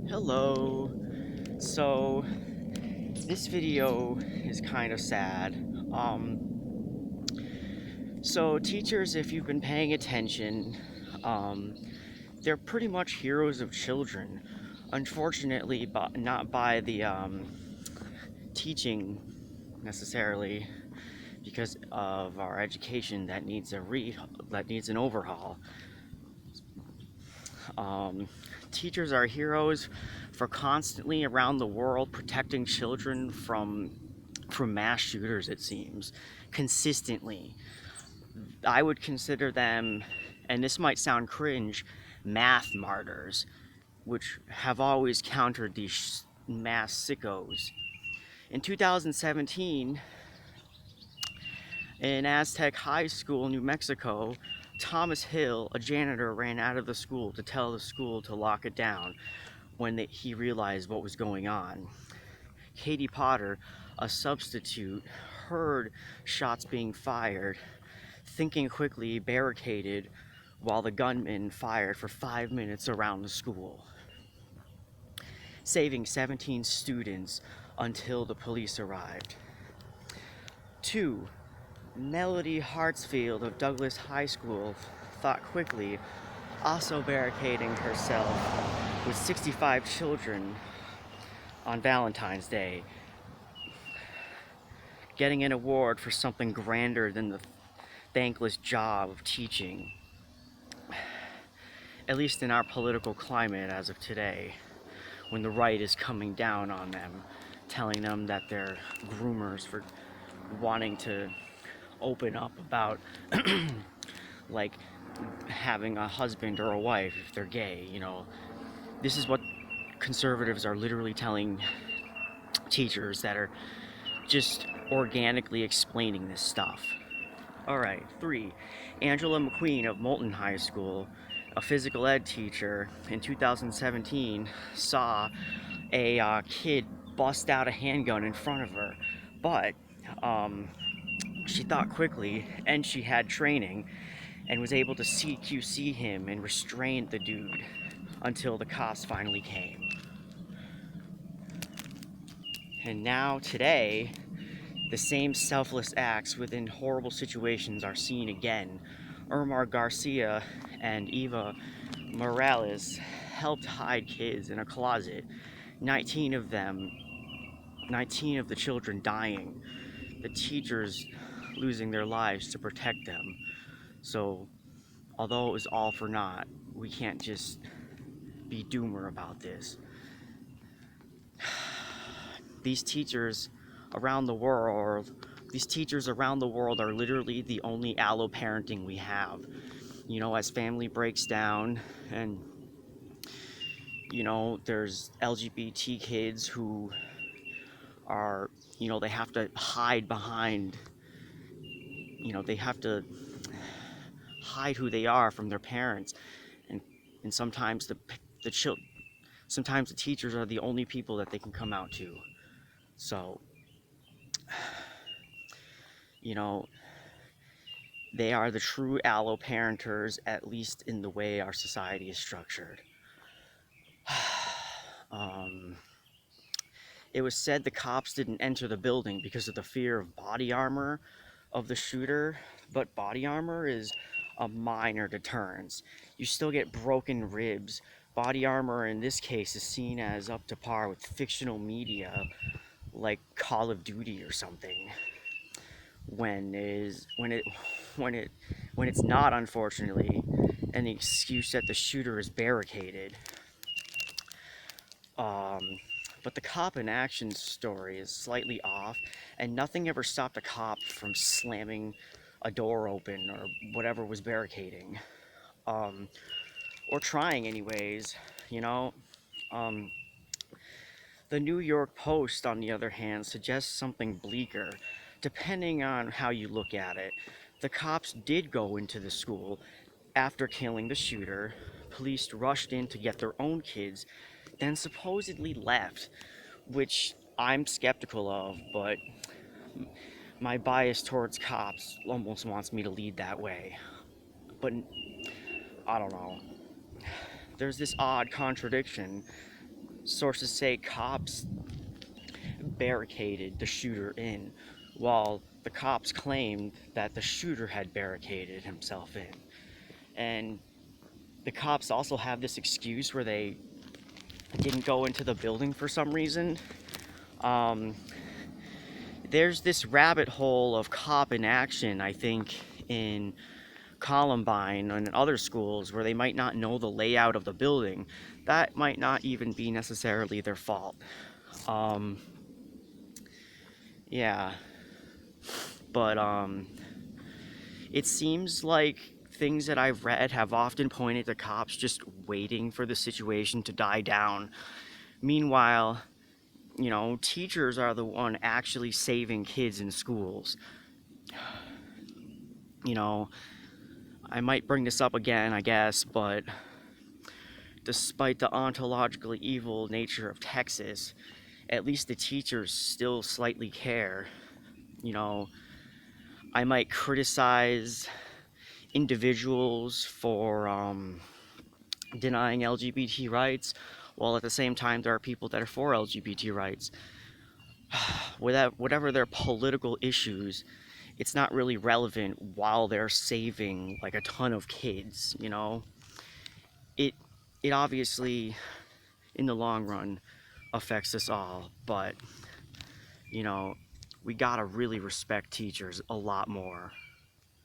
Hello. So this video is kind of sad. So teachers, if you've been paying attention, um, they're pretty much heroes of children. Unfortunately, but not by the teaching necessarily, because of our education that needs an overhaul. Um, Teachers are heroes for constantly around the world protecting children from mass shooters, it seems, consistently. I would consider them, and this might sound cringe, math martyrs, which have always countered these mass sickos. In 2017, in Aztec High School, New Mexico, Thomas Hill, a janitor, ran out of the school to tell the school to lock it down when he realized what was going on. Katie Potter, a substitute, heard shots being fired, thinking quickly, barricaded while the gunman fired for 5 minutes around the school, saving 17 students until the police arrived. 2. Melody Hartsfield of Douglas High School thought quickly, also barricading herself with 65 children on Valentine's Day, getting an award for something grander than the thankless job of teaching, at least in our political climate as of today, when the right is coming down on them, telling them that they're groomers for wanting to open up about like having a husband or a wife if they're gay. This is what conservatives are literally telling teachers that are just organically explaining this stuff. All right, 3. Angela McQueen of Moulton High School, a physical ed teacher, in 2017 saw a kid bust out a handgun in front of her, but she thought quickly and she had training and was able to CQC him and restrain the dude until the cops finally came. And now, today, the same selfless acts within horrible situations are seen again. Omar Garcia and Eva Morales helped hide kids in a closet. 19 of them, 19 of the children dying, the teachers losing their lives to protect them. So, although it was all for naught, we can't just be doomer about this. These teachers around the world, these teachers around the world are literally the only allo parenting we have. As family breaks down and, there's LGBT kids who are, they have to hide behind, they have to hide who they are from their parents. And sometimes sometimes the teachers are the only people that they can come out to. So, they are the true allo parenters, at least in the way our society is structured. It was said the cops didn't enter the building because of the fear of body armor of the shooter, but body armor is a minor deterrence. You still get broken ribs. Body armor in this case is seen as up to par with fictional media like Call of Duty or something. When it's not, unfortunately, and the excuse that the shooter is barricaded. But the cop in action story is slightly off, and nothing ever stopped a cop from slamming a door open or whatever was barricading, or trying anyways. you know. Um, the New York Post, on the other hand, suggests something bleaker, depending on how you look at it. The cops did go into the school after killing the shooter. Police rushed in to get their own kids, then supposedly left, which I'm skeptical of, but my bias towards cops almost wants me to lead that way. But I don't know. There's this odd contradiction. sources say cops barricaded the shooter in, while the cops claimed that the shooter had barricaded himself in. And the cops also have this excuse where they didn't go into the building for some reason. Um, there's this rabbit hole of cop inaction, I think, in Columbine and in other schools where they might not know the layout of the building. That might not even be necessarily their fault. Um, yeah, but it seems like things that I've read have often pointed to cops just waiting for the situation to die down. Meanwhile, teachers are the one actually saving kids in schools. You know, I might bring this up again, I guess, but despite the ontologically evil nature of Texas, at least the teachers still slightly care. You know, I might criticize individuals for denying LGBT rights, while at the same time there are people that are for LGBT rights. Whatever their political issues, it's not really relevant while they're saving like a ton of kids. It it obviously in the long run affects us all, but you know we gotta really respect teachers a lot more.